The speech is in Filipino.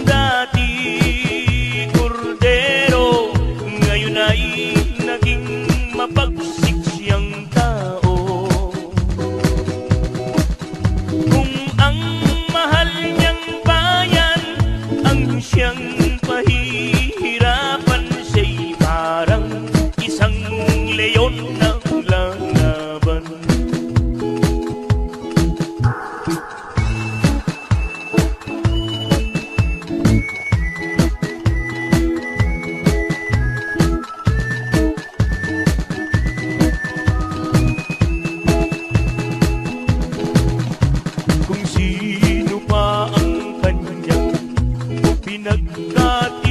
dati kordero, ngayon ay naging mapagsik siyang tao. Kung ang mahal niyang bayan ang siyang pahihirapan, siya'y parang isang leyon na lalaban. Kung sino pa ang kanyang pinagkat